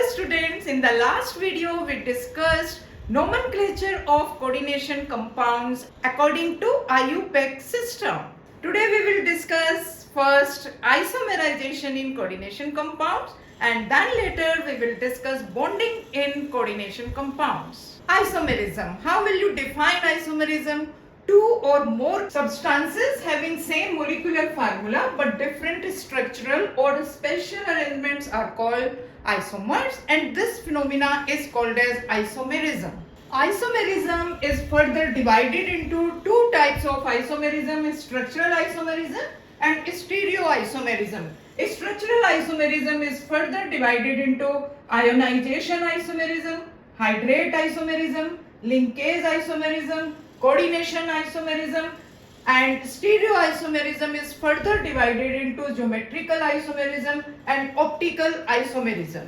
students, in the last video we discussed nomenclature of coordination compounds according to IUPAC system. Today we will discuss first isomerization in coordination compounds and then later we will discuss bonding in coordination compounds. Isomerism. How will you define isomerism? Two or more substances having same molecular formula but different structural or special arrangements are called isomers, and this phenomena is called as isomerism. Isomerism is further divided into two types of isomerism: structural isomerism and stereoisomerism. Structural isomerism is further divided into ionization isomerism, hydrate isomerism, linkage isomerism, coordination isomerism, and stereoisomerism is further divided into geometrical isomerism and optical isomerism.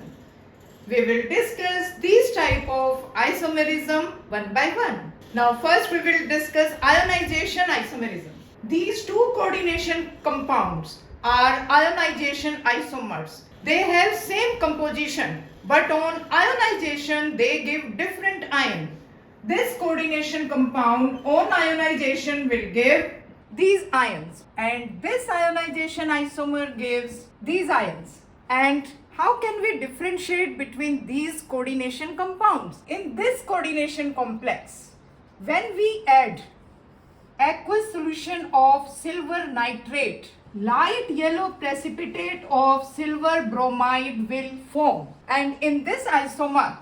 We will discuss these type of isomerism one by one. Now first we will discuss ionization isomerism. These two coordination compounds are ionization isomers. They have same composition but on ionization they give different ion. This coordination compound on ionization will give these ions, and this ionization isomer gives these ions. And how can we differentiate between these coordination compounds? In this coordination complex, when we add aqueous solution of silver nitrate, light yellow precipitate of silver bromide will form. And in this isomer,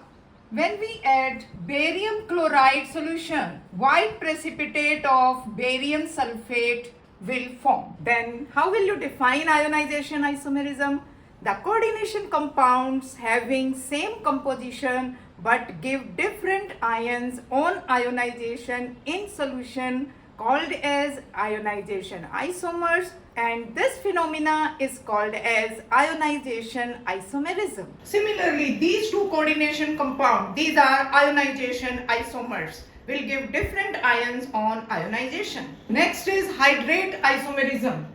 when we add barium chloride solution, white precipitate of barium sulfate will form. Then how will you define ionization isomerism? The coordination compounds having same composition but give different ions on ionization in solution called as ionization isomers, and this phenomena is called as ionization isomerism. Similarly, these two coordination compounds, these are ionization isomers, will give different ions on ionization. Next is hydrate isomerism.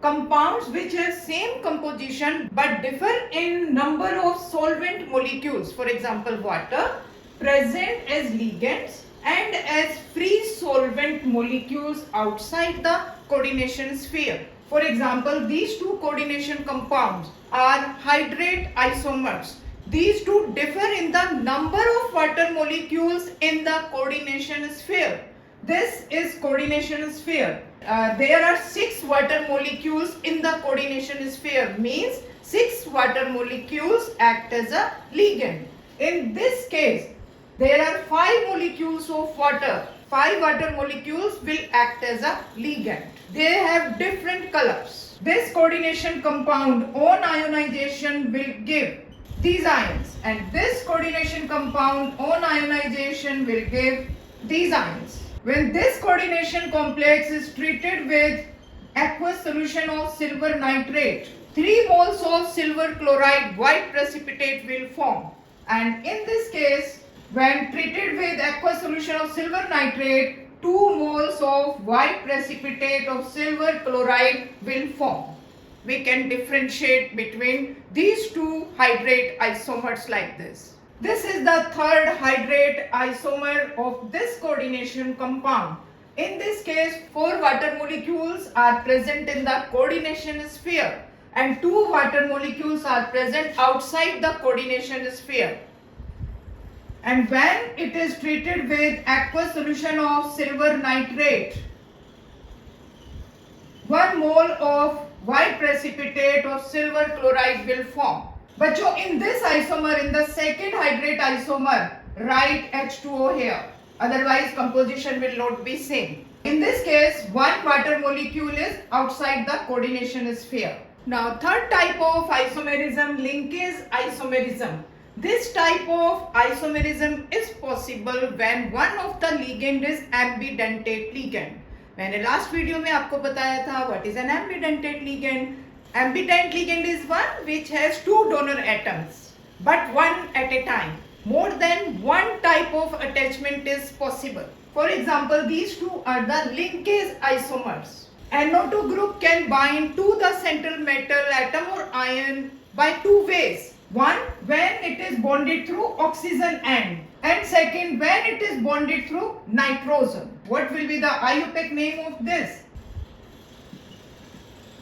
Compounds which have same composition but differ in number of solvent molecules, for example water, present as ligands and as free solvent molecules outside the coordination sphere. For example, these two coordination compounds are hydrate isomers. These two differ in the number of water molecules in the coordination sphere. This is coordination sphere. There are 6 water molecules in the coordination sphere, means 6 water molecules act as a ligand. In this case, there are 5 molecules of water. 5 water molecules will act as a ligand. They have different colors. This coordination compound on ionization will give these ions, and this coordination compound on ionization will give these ions. When this coordination complex is treated with aqueous solution of silver nitrate, 3 moles of silver chloride white precipitate will form, and in this case, when treated with aqueous solution of silver nitrate, 2 moles of white precipitate of silver chloride will form. We can differentiate between these two hydrate isomers like this. This is the third hydrate isomer of this coordination compound. In this case, 4 water molecules are present in the coordination sphere and 2 water molecules are present outside the coordination sphere. And when it is treated with aqueous solution of silver nitrate, 1 mole of white precipitate of silver chloride will form. But in this isomer, in the second hydrate isomer, write H2O here. Otherwise, composition will not be same. In this case, 1 water molecule is outside the coordination sphere. Now, third type of isomerism, linkage isomerism. This type of isomerism is possible when one of the ligand is ambidentate ligand. मैंने last video में आपको बताया था what is an ambidentate ligand. Ambidentate ligand is one which has 2 donor atoms, but one at a time. More than one type of attachment is possible. For example, these two are the linkage isomers. NO2 group can bind to the central metal atom or ion by 2 ways. One, when it is bonded through oxygen and second when it is bonded through nitrogen. What will be the IUPAC name of this?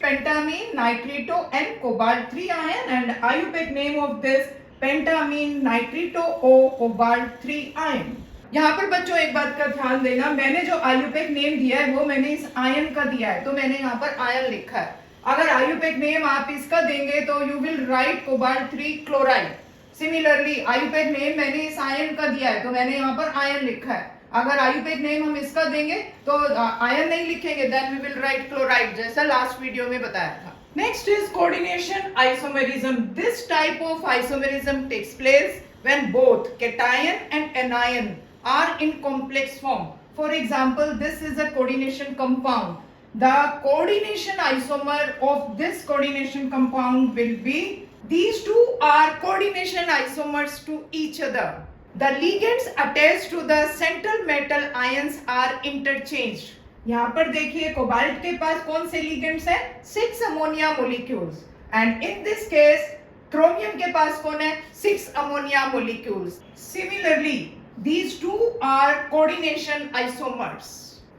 Pentamine, nitrito and cobalt 3 ion, and IUPAC name of this pentamine nitrito O cobalt 3 ion. यहाँ पर बच्चों एक बात का ध्यान देना, मैंने जो IUPAC नेम दिया है वो मैंने इस आयन का दिया है, तो मैंने यहाँ पर आयन लिखा है. अगर IUPAC नेम आप इसका देंगे तो you will write cobalt 3 chloride. Similarly IUPAC name मैंने इस आयन का दिया है तो मैंने यहाँ पर आयन लिखा है. अगर IUPAC नेम हम इसका देंगे तो आयन नहीं लिखेंगे, then we will write chloride, जैसा लास्ट वीडियो में बताया था. Next is coordination isomerism. This type of isomerism takes place when both cation and anion are in complex form. For example, this is a coordination compound. The coordination isomer of this coordination compound will be, these two are coordination isomers to each other. The ligands attached to the central metal ions are interchanged. यहाँ पर देखिए cobalt के पास कौन से ligands हैं? 6 ammonia molecules. And in this case chromium के पास कौन है? 6 ammonia molecules. Similarly, these two are coordination isomers.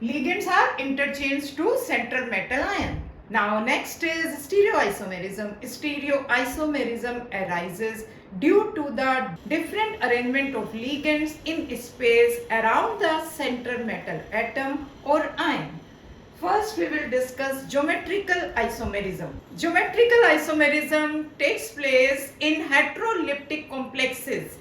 Ligands are interchanged to central metal ion. Now next is stereoisomerism. Stereoisomerism arises due to the different arrangement of ligands in space around the central metal atom or ion. First, we will discuss geometrical isomerism. Geometrical isomerism takes place in heteroleptic complexes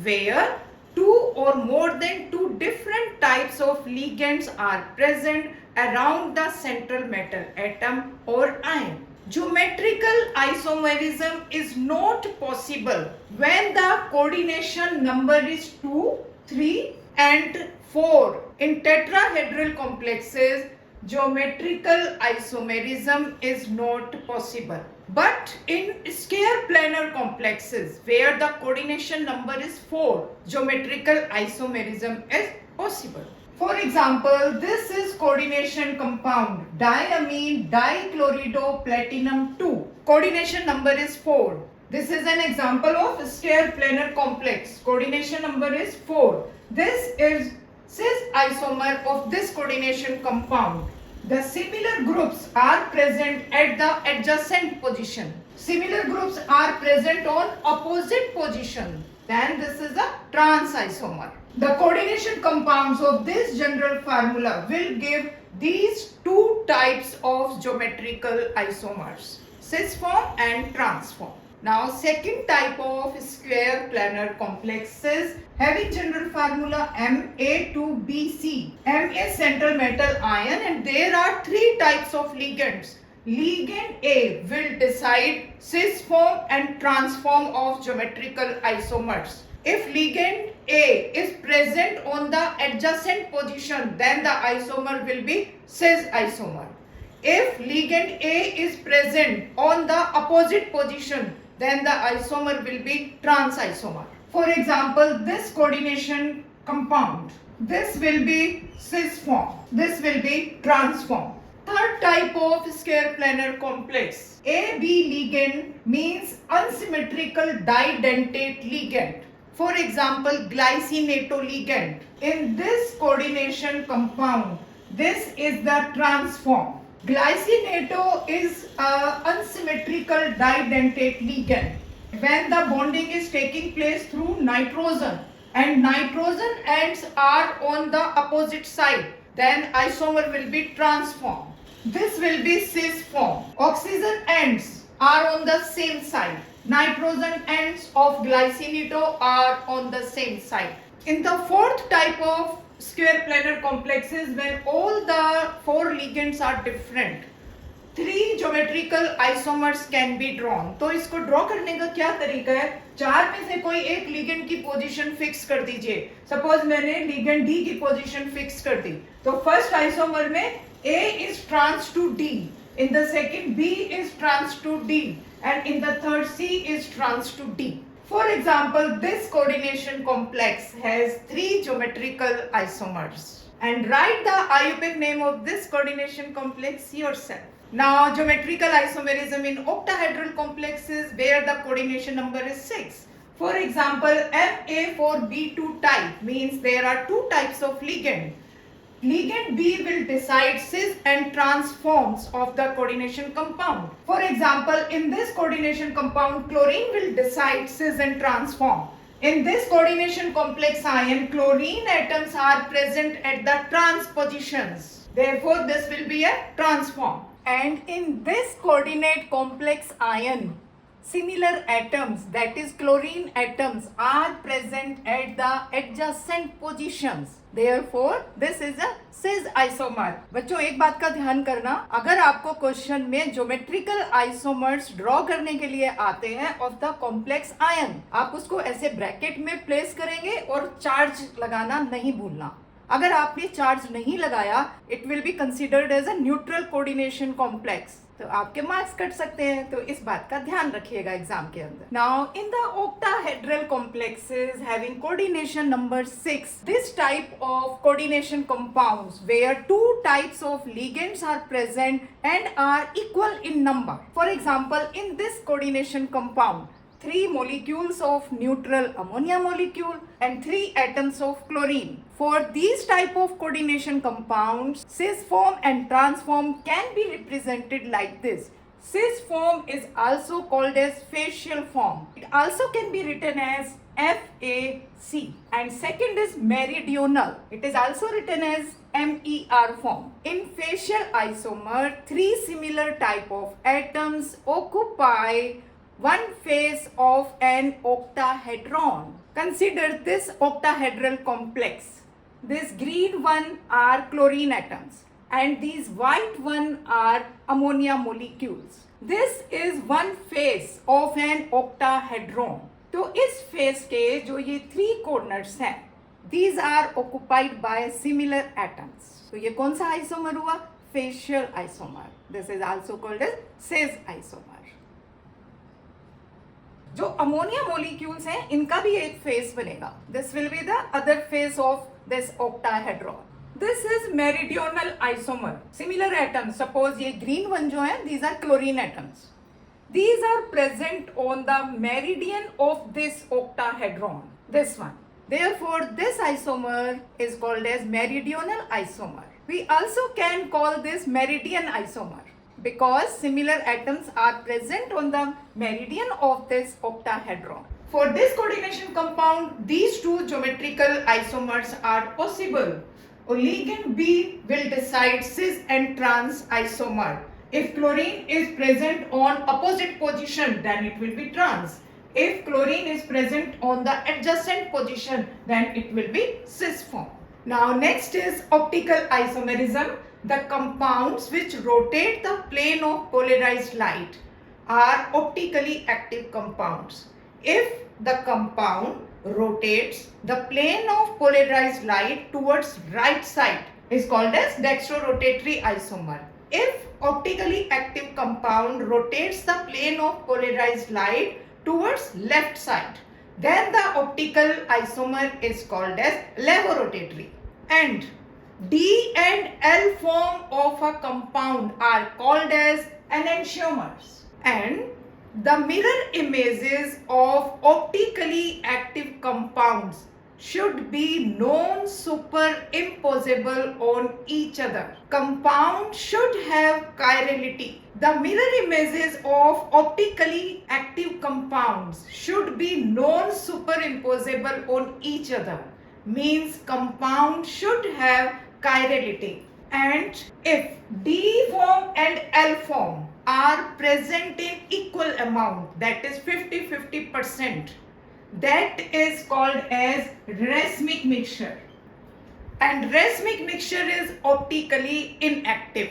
where two or more than two different types of ligands are present around the central metal atom or ion. Geometrical isomerism is not possible when the coordination number is 2, 3 and 4. In tetrahedral complexes, geometrical isomerism is not possible. But in square planar complexes where the coordination number is 4, geometrical isomerism is possible. For example, this is coordination compound diamine dichlorido platinum 2. Coordination number is 4. This is an example of square planar complex. Coordination number is 4. This is cis isomer of this coordination compound. The similar groups are present at the adjacent position. Similar groups are present on opposite position. Then this is a trans isomer. The coordination compounds of this general formula will give these two types of geometrical isomers, cis form and trans form. Now second type of square planar complexes having general formula Ma2Bc. M is central metal ion and there are three types of ligands. Ligand A will decide cis form and trans form of geometrical isomers. If ligand A is present on the adjacent position, then the isomer will be cis isomer. If ligand A is present on the opposite position, then the isomer will be trans isomer. For example, this coordination compound, this will be cis form, this will be trans form. Third type of square planar complex, AB ligand means unsymmetrical didentate ligand. For example, glycinato ligand. In this coordination compound, this is the trans form. Glycinato is an unsymmetrical didentate ligand. When the bonding is taking place through nitrogen and nitrogen ends are on the opposite side, then isomer will be trans form. This will be cis form. Oxygen ends are on the same side. Nitrogen ends of glycinato are on the same side. In the fourth type of square planar complexes, when all the four ligands are different, three geometrical isomers can be drawn. तो इसको draw करने का क्या तरीका है? चार में से कोई एक लिगेंड की पोजीशन फिक्स कर दीजिए. सपोज मैंने लिगेंड डी की पोजीशन फिक्स कर दी, तो फर्स्ट आइसोमर में A is trans to D, in the second B is trans to D, and in the third C is trans to D. For example, this coordination complex has three geometrical isomers. And write the IUPAC name of this coordination complex yourself. Now, geometrical isomerism in octahedral complexes where the coordination number is 6. For example, MA4B2 type means there are two types of ligand. Ligand B will decide cis and trans forms of the coordination compound. For example, in this coordination compound, chlorine will decide cis and trans form. In this coordination complex ion, chlorine atoms are present at the trans positions. Therefore, this will be a trans form. And in this coordinate complex ion, similar atoms, that is chlorine atoms, are present at the adjacent positions. Therefore, this is a cis isomer. बच्चों एक बात का ध्यान करना, अगर आपको question में geometrical isomers draw करने के लिए आते हैं ऑफ द कॉम्प्लेक्स आयन, आप उसको ऐसे ब्रैकेट में प्लेस करेंगे और चार्ज लगाना नहीं भूलना. अगर आपने चार्ज नहीं लगाया, it will be considered as a neutral coordination complex, तो आपके मार्क्स कट सकते हैं. तो इस बात का ध्यान रखिएगा एग्जाम के अंदर. Now in the octahedral complexes having coordination number 6, this type of coordination compounds where two types of ligands are present and are equal in number. For example, in this coordination compound, 3 molecules of neutral ammonia molecule and 3 atoms of chlorine. For these type of coordination compounds, cis form and trans form can be represented like this. Cis form is also called as facial form. It also can be written as FAC. And second is meridional. It is also written as MER form. In facial isomer, 3 similar type of atoms occupy one face of an octahedron. Consider this octahedral complex. This green one are chlorine atoms and these white one are ammonia molecules. This is one face of an octahedron. तो इस face के जो ये 3 corners हैं, these are occupied by similar atoms. तो ये कौन सा आइसोमर हुआ? Facial isomer. This is also called as cis isomer. जो अमोनिया मॉलिक्यूल्स हैं, इनका भी एक फेस बनेगा. This will be the other face of this octahedron. This is meridional isomer. Similar atoms, suppose ये ग्रीन वन जो है, these are chlorine atoms. These are present on the meridian of this octahedron, this one. Therefore, this isomer is called as meridional isomer. We also can call this meridian isomer because similar atoms are present on the meridian of this octahedron. For this coordination compound, these two geometrical isomers are possible. Ligand B will decide cis and trans isomer. If chlorine is present on opposite position, then it will be trans. If chlorine is present on the adjacent position, then it will be cis form. Now next is optical isomerism. The compounds which rotate the plane of polarized light are optically active compounds. If the compound rotates the plane of polarized light towards right side, is called as dextrorotatory isomer. If optically active compound rotates the plane of polarized light towards left side, then the optical isomer is called as levorotatory. And D and L form of a compound are called as enantiomers. And the mirror images of optically active compounds should be non-superimposable on each other. Compound should have chirality. The mirror images of optically active compounds should be non-superimposable on each other. Means compound should have chirality. And if D form and L form are present in equal amount, that is 50-50%, that is called as racemic mixture. And racemic mixture is optically inactive.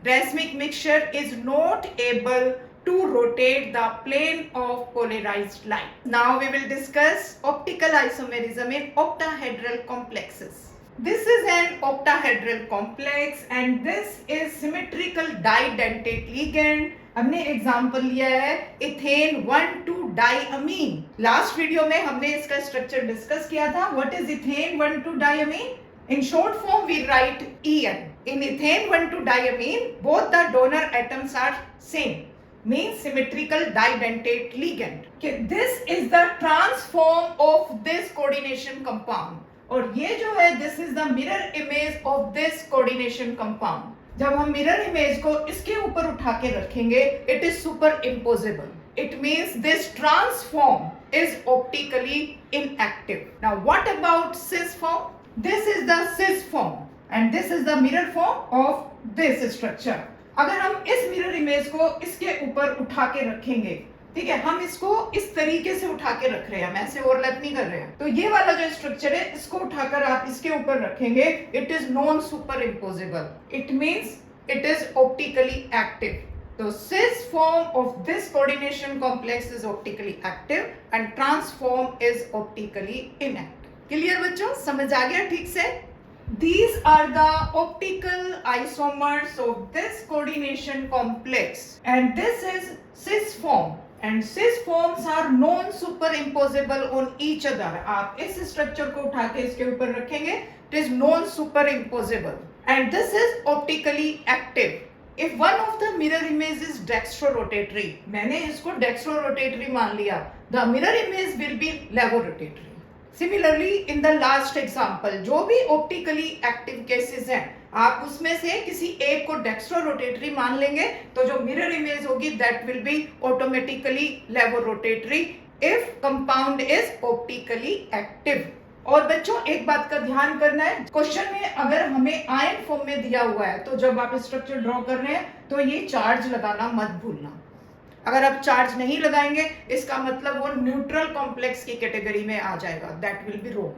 Racemic mixture is not able to rotate the plane of polarized light. Now we will discuss optical isomerism in octahedral complexes. This is an octahedral complex and this is symmetrical didentate ligand. हमने example लिया है ethane 1,2 डाइअमीन. Last video में हमने इसका structure discuss किया था. What is ethane 1,2 diamine? In short form we write EN. In ethane 1,2 diamine, both the donor atoms are same. means symmetrical didentate ligand. Okay, this is the transform of this coordination compound. और ये जो है this is the mirror image of this coordination compound. जब हम mirror image को इसके ऊपर उठा के रखेंगे, it is superimposable. It means this transform is optically inactive. Now what about cis form? This is the cis form and this is the mirror form of this structure. अगर हम इस mirror image को इसके ऊपर उठा के रखेंगे, ठीक है, हम इसको इस तरीके से उठा के रख रहे हैं, हम ऐसे ओवरलैप नहीं कर रहे हैं, तो ये वाला जो स्ट्रक्चर है इसको उठाकर आप इसके ऊपर रखेंगे, it is non super imposable, it means it is optically active. तो cis form of this coordination complex is optically active and transform is optically inactive. Clear बच्चों, समझ आ गया ठीक से? These are the optical isomers of this coordination complex and this is cis form and cis forms are non superimposable on each other. आप इस structure को उठा के इसके ऊपर रखेंगे, it is non superimposable and this is optically active. If one of the mirror image is dextrorotatory, मैंने इसको dextrorotatory मान लिया, the mirror image will be levorotatory. Similarly, in the last example, जो भी optically active cases हैं, आप उसमें से किसी एक को dextrorotatory मान लेंगे, तो जो mirror image होगी that will be automatically levorotatory if compound is optically active. और बच्चों एक बात का ध्यान करना है, क्वेश्चन में अगर हमें आयन फॉर्म में दिया हुआ है तो जब आप स्ट्रक्चर ड्रॉ कर रहे हैं तो ये चार्ज लगाना मत भूलना. अगर आप चार्ज नहीं लगाएंगे इसका मतलब वो न्यूट्रल कॉम्प्लेक्स की कैटेगरी में आ जाएगा, that will be wrong.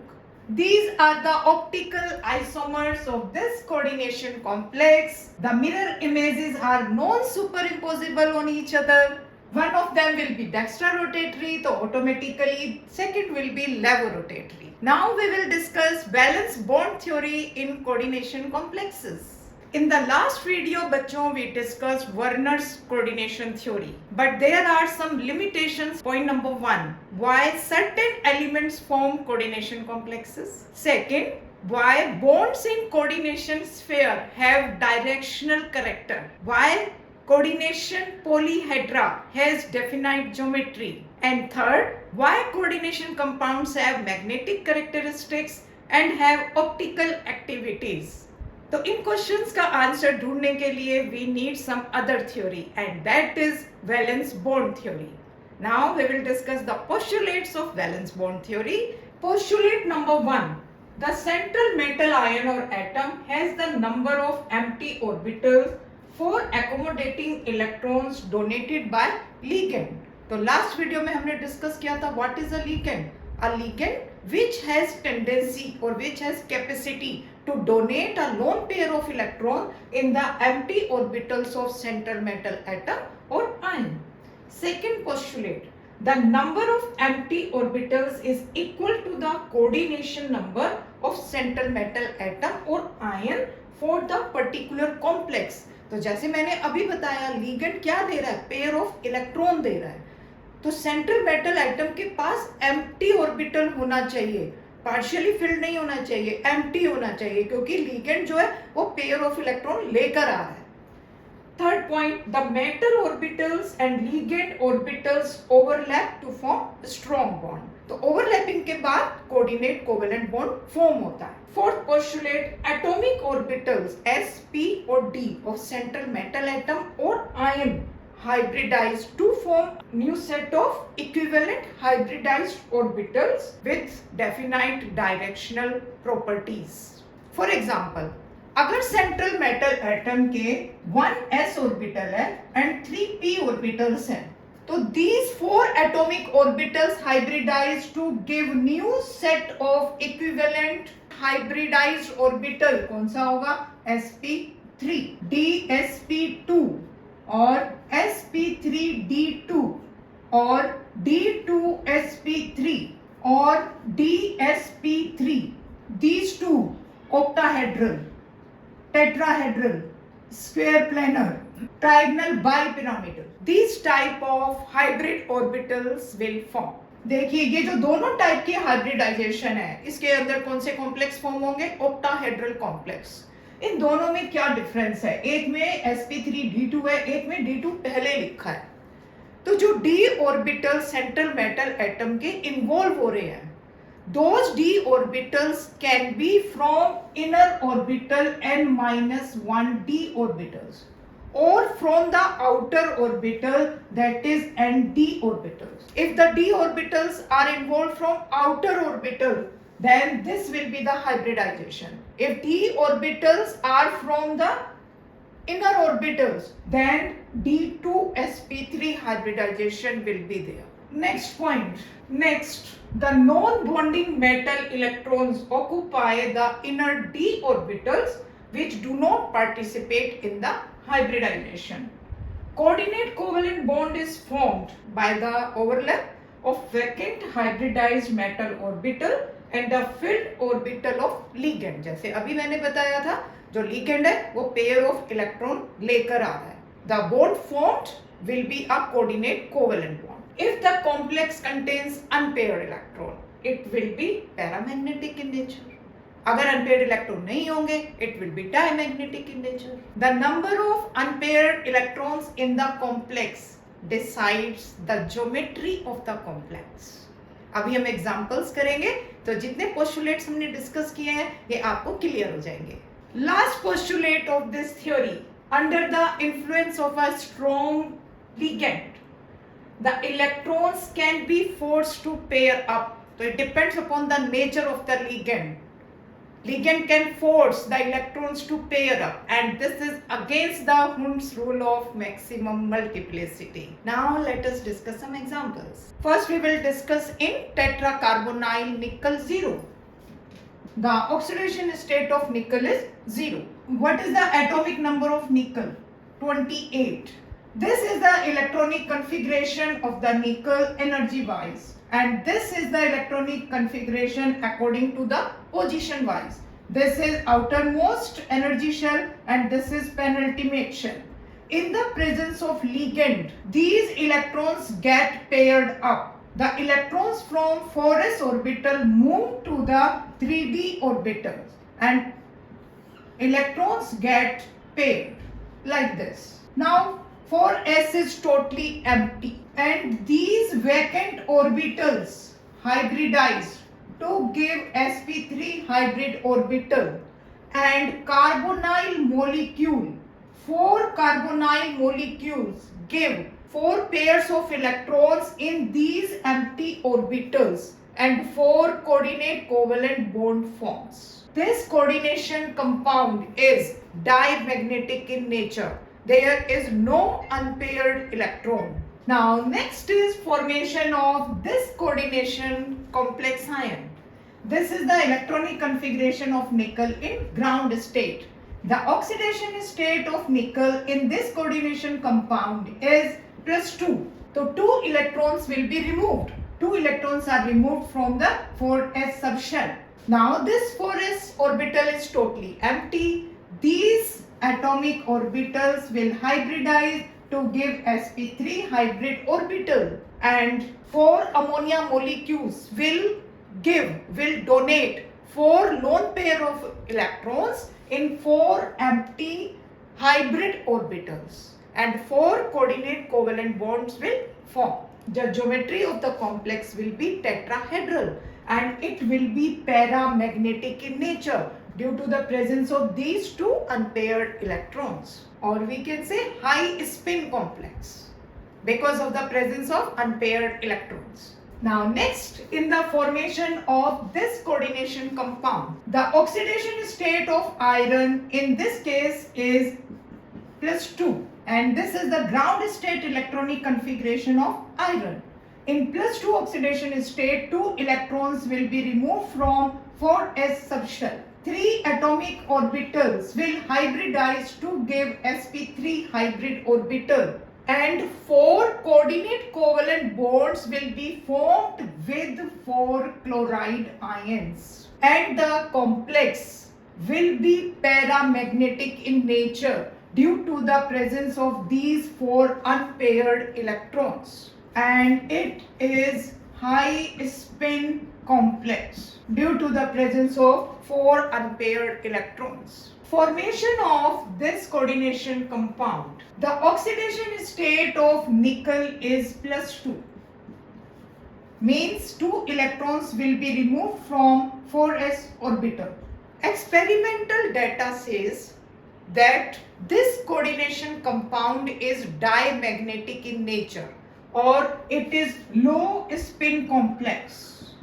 These are the optical isomers of this coordination complex. The mirror images are non-superimposable on each other. One of them will be dextrorotatory, so automatically second will be levorotatory. Now we will discuss valence bond theory in coordination complexes. In the last video, बच्चों, we discussed Werner's coordination theory, but there are some limitations. Point number 1, why certain elements form coordination complexes. Second, why bonds in coordination sphere have directional character. Why coordination polyhedra has definite geometry. And third, why coordination compounds have magnetic characteristics and have optical activities. तो इन questions का answer ढूंढने के लिए we need some other theory and that is valence bond theory. Now we will discuss the postulates of valence bond theory. Postulate number 1, the central metal ion और atom has the number of empty orbitals for accommodating electrons donated by ligand. तो last video में हमने discuss किया था what is a ligand. A ligand which has tendency or which has capacity to donate a lone pair of electron in the empty orbitals of central metal atom or ion. Second postulate, the number of empty orbitals is equal to the coordination number of central metal atom or ion for the particular complex. तो जैसे मैंने अभी बताया ligand क्या दे रहा है, pair of electron दे रहा है, तो सेंट्रल मेटल एटम के पास एम्प्टी ऑर्बिटल होना चाहिए, पार्शियली फिल्ड नहीं होना चाहिए, एम्प्टी होना चाहिए, क्योंकि लिगेंड जो है वो पेयर ऑफ इलेक्ट्रॉन लेकर आ रहा है. Third point, the metal orbitals and ligand orbitals overlap to form strong bond. तो ओवरलैपिंग के बाद कोऑर्डिनेट कोवेलेंट बॉन्ड फॉर्म होता है. Fourth postulate, atomic orbitals s, p और d of central metal atom और ion hybridized to form new set of equivalent hybridized orbitals with definite directional properties. For example, अगर central metal atom के 1s orbital है and 3p orbitals हैं, तो these 4 atomic orbitals hybridized to give new set of equivalent hybridized orbital. कौन सा होगा? sp3, dsp2 और sp3d2 और d2sp3 और dsp3. These two octahedral, tetrahedral, square planar, trigonal, bipyramidal, these type of hybrid orbitals will form. देखिए ये जो दोनों टाइप की हाइब्रिडाइजेशन है, इसके अंदर कौन से कॉम्प्लेक्स फॉर्म होंगे? Octahedral complex. इन दोनों में क्या डिफरेंस है? एक में sp3d2 है, एक में d2 पहले लिखा है. तो जो d orbital central metal atom के इन्वॉल्व हो रहे हैं, those d orbitals can be from inner orbital n-1 d orbitals or from the outer orbital, that is nd orbitals. If the d orbitals are involved from outer orbital, then this will be the hybridization. If d orbitals are from the inner orbitals, then d2sp3 hybridization will be there. Next point. Next, the non-bonding metal electrons occupy the inner d orbitals which do not participate in the hybridization. Coordinate covalent bond is formed by the overlap of vacant hybridized metal orbital and the filled orbital of ligand. जैसे अभी मैंने बताया था, जो ligand है वो pair of electron लेकर आ रहा है. The bond formed will be a coordinate covalent bond. If the complex contains unpaired electron, it will be paramagnetic in nature. अगर unpaired electron नहीं होंगे, it will be diamagnetic in nature. The number of unpaired electrons in the complex decides the geometry of the complex. अभी हम examples करेंगे, तो जितने postulates हमने discuss किए हैं ये आपको क्लियर हो जाएंगे. Last postulate of this theory, under the influence of a strong ligand, the electrons can be forced to pair up. So it depends upon the nature of the ligand. Ligand can force the electrons to pair up, and this is against the Hund's rule of maximum multiplicity. Now let us discuss some examples. First we will discuss in tetracarbonyl nickel 0. The oxidation state of nickel is 0. What is the atomic number of nickel? 28. This is the electronic configuration of the nickel energy wise, and this is the electronic configuration according to the position wise. This is outermost energy shell and this is penultimate shell. In the presence of ligand, these electrons get paired up. The electrons from 4s orbital move to the 3d orbitals and electrons get paired like this. Now 4s is totally empty and these vacant orbitals hybridized to give sp3 hybrid orbital and carbonyl molecule. 4 carbonyl molecules give 4 pairs of electrons in these empty orbitals and 4 coordinate covalent bond forms. This coordination compound is diamagnetic in nature. There is no unpaired electron. Now next is formation of this coordination complex ion. This is the electronic configuration of nickel in ground state. The oxidation state of nickel in this coordination compound is +2. So 2 electrons will be removed. 2 electrons are removed from the 4s subshell. Now this 4s orbital is totally empty. These atomic orbitals will hybridize to give sp3 hybrid orbital and 4 ammonia molecules will donate 4 lone pair of electrons in 4 empty hybrid orbitals and 4 coordinate covalent bonds will form. The geometry of the complex will be tetrahedral and it will be paramagnetic in nature due to the presence of these 2 unpaired electrons, or we can say high spin complex because of the presence of unpaired electrons. Now next, in the formation of this coordination compound, the oxidation state of iron in this case is +2 and this is the ground state electronic configuration of iron. In +2 oxidation state, 2 electrons will be removed from 4s subshell. 3 atomic orbitals will hybridize to give sp3 hybrid orbital and 4 coordinate covalent bonds will be formed with 4 chloride ions and the complex will be paramagnetic in nature due to the presence of these 4 unpaired electrons, and it is high spin complex due to the presence of 4 unpaired electrons. Formation of this coordination compound. The oxidation state of nickel is +2. Means 2 electrons will be removed from 4s orbital. Experimental data says that this coordination compound is diamagnetic in nature, or it is low spin complex.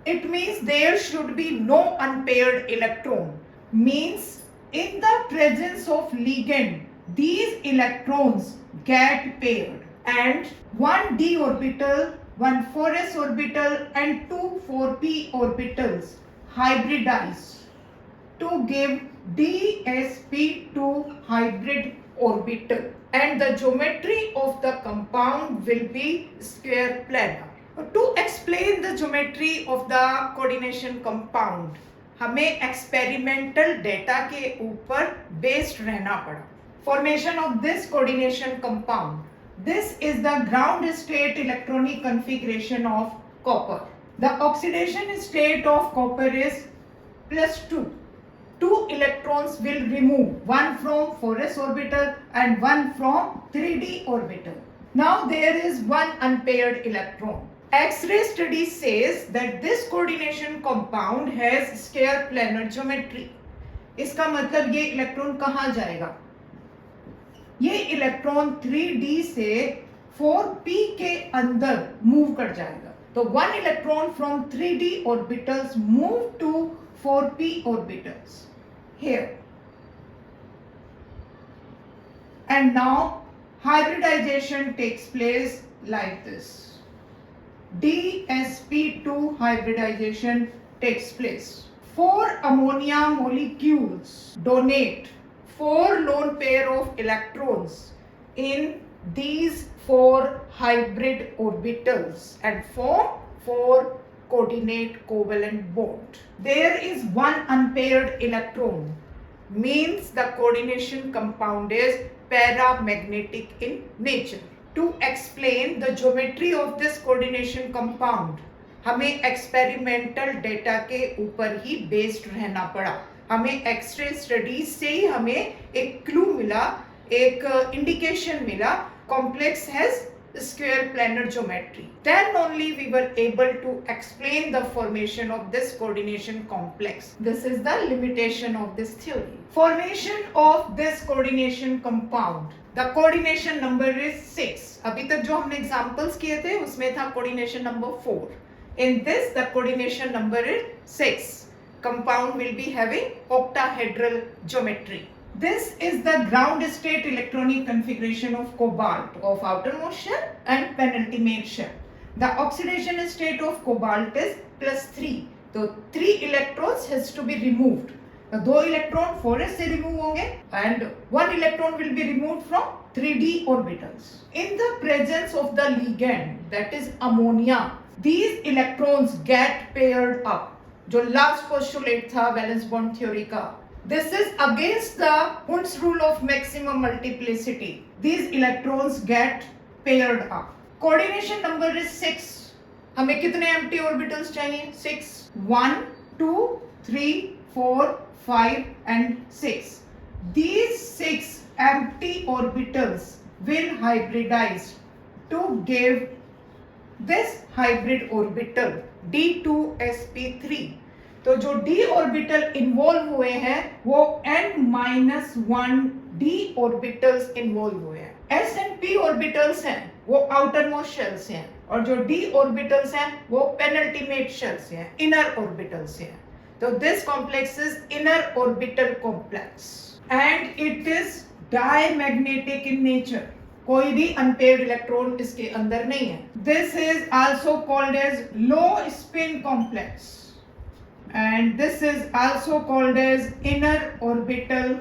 It means there should be no unpaired electron. Means in the presence of ligand, these electrons get paired and one d orbital, one 4s orbital and two 4p orbitals hybridize to give dsp2 hybrid orbital, and the geometry of the compound will be square planar. To explain the geometry of the coordination compound, हमें experimental data के ऊपर based रहना पड़ा. Formation of this coordination compound. This is the ground state electronic configuration of copper. The oxidation state of copper is +2. 2 electrons will remove, one from 4s orbital and one from 3d orbital. Now there is one unpaired electron. X-ray study says that this coordination compound has square planar geometry. इसका मतलब ये electron कहाँ जाएगा? ये electron 3d से 4p के अंदर move कर जाएगा. तो one electron from 3d orbitals move to 4p orbitals here. And now hybridization takes place like this. dsp2 hybridization takes place. 4 ammonia molecules donate 4 lone pair of electrons in these 4 hybrid orbitals and form 4 coordinate covalent bond. There is one unpaired electron, means the coordination compound is paramagnetic in nature. To explain the geometry of this coordination compound, हमें experimental data के ऊपर ही based रहना पड़ा. हमें x ray studies से ही हमें एक clue मिला, एक इंडिकेशन मिला, complex has square planar geometry. Then only we were able to explain the formation of this coordination complex. This is the limitation of this theory. Formation of this coordination compound. The coordination number is 6. अभी तक जो हमने examples किए थे उसमें था coordination number 4. In this the coordination number is 6. Compound will be having octahedral geometry. This is the ground state electronic configuration of cobalt of outermost shell and penultimate shell. The oxidation state of cobalt is +3. So 3 electrons has to be removed. The 2 electron 4s से remove होंगे and 1 electron will be removed from 3d orbitals. In the presence of the ligand, that is ammonia, these electrons get paired up. जो last postulate था valence bond theory का. This is against the Hund's rule of maximum multiplicity. These electrons get paired up. Coordination number is 6. हमें कितने empty orbitals चाहिए? 6. 1, 2, 3, 4, 5 and 6. These 6 empty orbitals will hybridize to give this hybrid orbital d2sp3. तो जो d orbital involve हुए हैं वो n-1 d orbitals involve हुए हैं. s and p ऑर्बिटल्स हैं वो आउटर मोस्ट शेल से हैं और जो d ऑर्बिटल्स हैं वो पेनल्टीमेट शेल से हैं, इनर ऑर्बिटल से हैं. तो this complex is inner orbital complex and it is diamagnetic in nature. कोई भी अनपेयर्ड इलेक्ट्रॉन इसके अंदर नहीं है. This is also called as low spin complex. And this is also called as inner orbital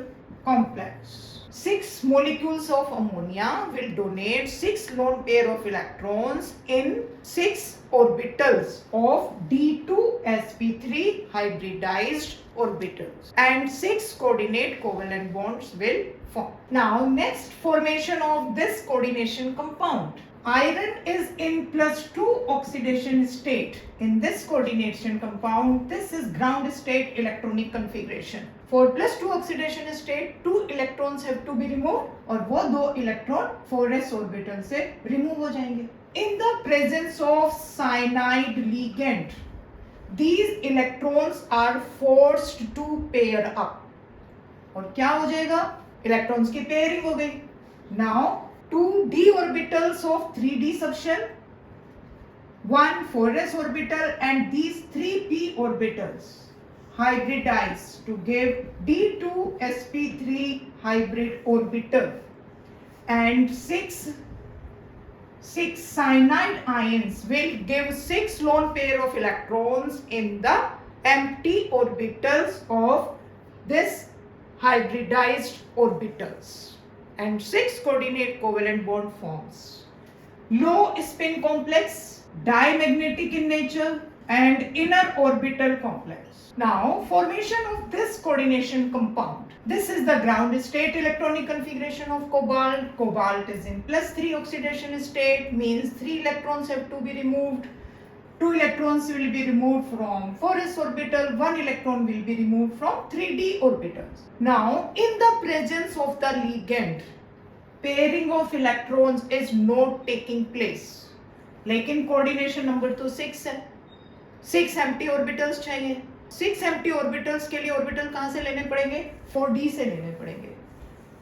complex. 6 molecules of ammonia will donate 6 lone pair of electrons in 6 orbitals of d2sp3 hybridized orbitals and 6 coordinate covalent bonds will form. Now next formation of this coordination compound. Iron is in +2 oxidation state. In this coordination compound, this is ground state electronic configuration. For +2 oxidation state, 2 electrons have to be removed और वो 2 electron 4s orbital से remove हो जाएंगे. In the presence of cyanide ligand, these electrons are forced to pair up. और क्या हो जाएगा? Electrons की pairing हो गई. Now 2 d orbitals of 3d subshell, 1 4s orbital and these 3 p orbitals hybridize to give d2sp3 hybrid orbital and 6 cyanide ions will give 6 lone pair of electrons in the empty orbitals of this hybridized orbitals. And 6 coordinate covalent bond forms. Low spin complex, diamagnetic in nature and inner orbital complex. Now formation of this coordination compound. This is the ground state electronic configuration of cobalt. Cobalt is in +3 oxidation state, means 3 electrons have to be removed. 2 electrons will be removed from 4s orbital, 1 electron will be removed from 3d orbitals. Now, in the presence of the ligand, pairing of electrons is not taking place. लेकिन coordination number तो 6 है. 6 empty orbitals चाहिए. 6 empty orbitals के लिए orbital कहाँ से लेने पड़ेंगे? 4d से लेने पड़ेंगे.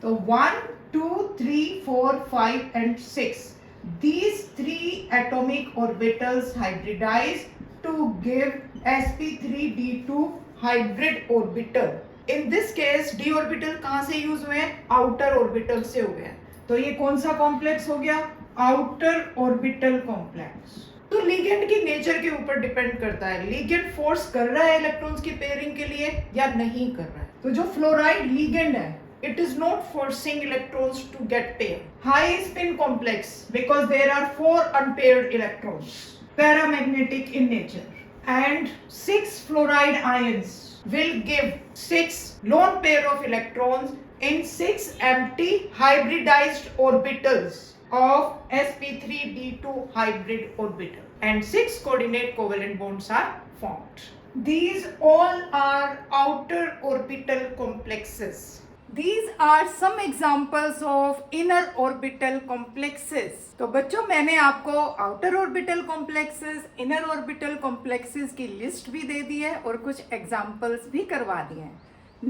तो 1, 2, 3, 4, 5 and 6. These 3 atomic orbitals hybridize to give sp3d2 hybrid orbital. In this case d orbital कहाँ से यूज हुए हैं? outer orbital से हो गया. तो ये कौन सा कॉम्प्लेक्स हो गया? outer orbital complex. तो लिगेंड की नेचर के ऊपर डिपेंड करता है. लिगेंड फोर्स कर रहा है इलेक्ट्रॉन्स की पेयरिंग के लिए या नहीं कर रहा है. तो जो फ्लोराइड लिगेंड है, it is not forcing electrons to get paired. High spin complex because there are 4 unpaired electrons, paramagnetic in nature, and 6 fluoride ions will give 6 lone pair of electrons in 6 empty hybridized orbitals of sp3d2 hybrid orbital, and 6 coordinate covalent bonds are formed. These all are outer orbital complexes. These are some examples of inner orbital complexes. तो बच्चों मैंने आपको outer orbital complexes, inner orbital complexes की list भी दे दी है और कुछ examples भी करवा दिए हैं.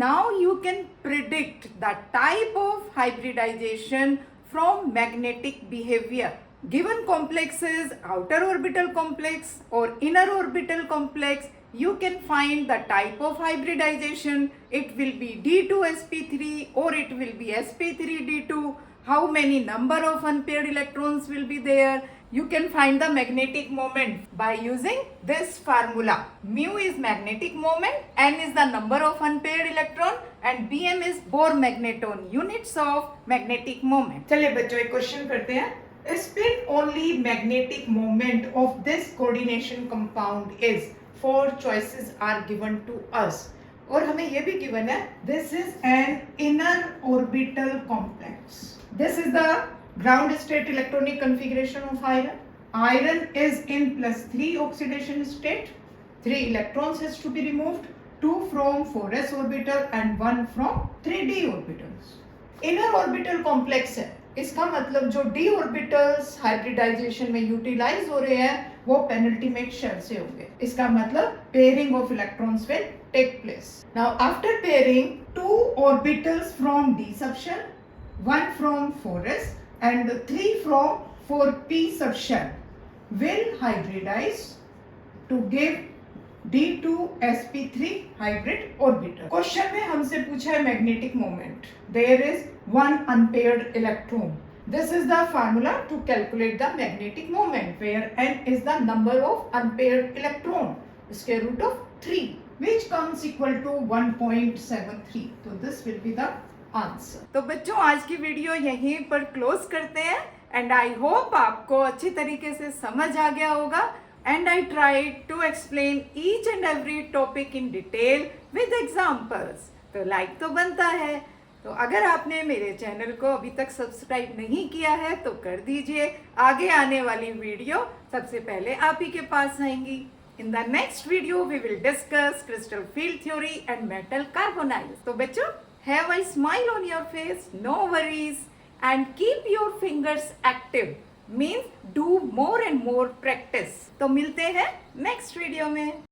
Now you can predict the type of hybridization from magnetic behavior. Given complexes, outer orbital complex or inner orbital complex, you can find the type of hybridization. It will be d2sp3 or it will be sp3d2. How many number of unpaired electrons will be there? You can find the magnetic moment by using this formula. Mu is magnetic moment, n is the number of unpaired electron and bm is Bohr magneton, units of magnetic moment. चलिए बच्चों एक question करते हैं. Spin only magnetic moment of this coordination compound is. 4 choices are given to us. और हमें ये भी given है, this is an inner orbital complex. This is the ground state electronic configuration of iron. Iron is in +3 oxidation state. 3 electrons has to be removed, 2 from 4s orbital and 1 from 3d orbitals. Inner orbital complex है. इसका मतलब जो d orbitals hybridization में utilise हो रहे हैं वो penultimate shell से होंगे. इसका मतलब pairing of electrons will take place. Now after pairing, 2 orbitals from d subshell, 1 from 4s and 3 from 4p subshell will hybridize to give d2sp3 hybrid orbital. Question में हमसे पूछा है magnetic moment. There is 1 unpaired electron. This is the formula to calculate the magnetic moment, where n is the number of unpaired electron, square root of 3, which comes equal to 1.73. So this will be the answer. तो बच्चों आज की video यहीं पर close करते हैं and I hope आपको अच्छी तरीके से समझ आ गया होगा. And I tried to explain each and every topic in detail with examples. तो like तो बनता है. तो अगर आपने मेरे चैनल को अभी तक सब्सक्राइब नहीं किया है तो कर दीजिए, आगे आने वाली वीडियो सबसे पहले आप ही के पास आएंगी। In the next video we will discuss crystal field theory and metal carbonyls. तो बच्चों, have a smile on your face, no worries, and keep your fingers active. Means do more and more practice. तो मिलते हैं next video में।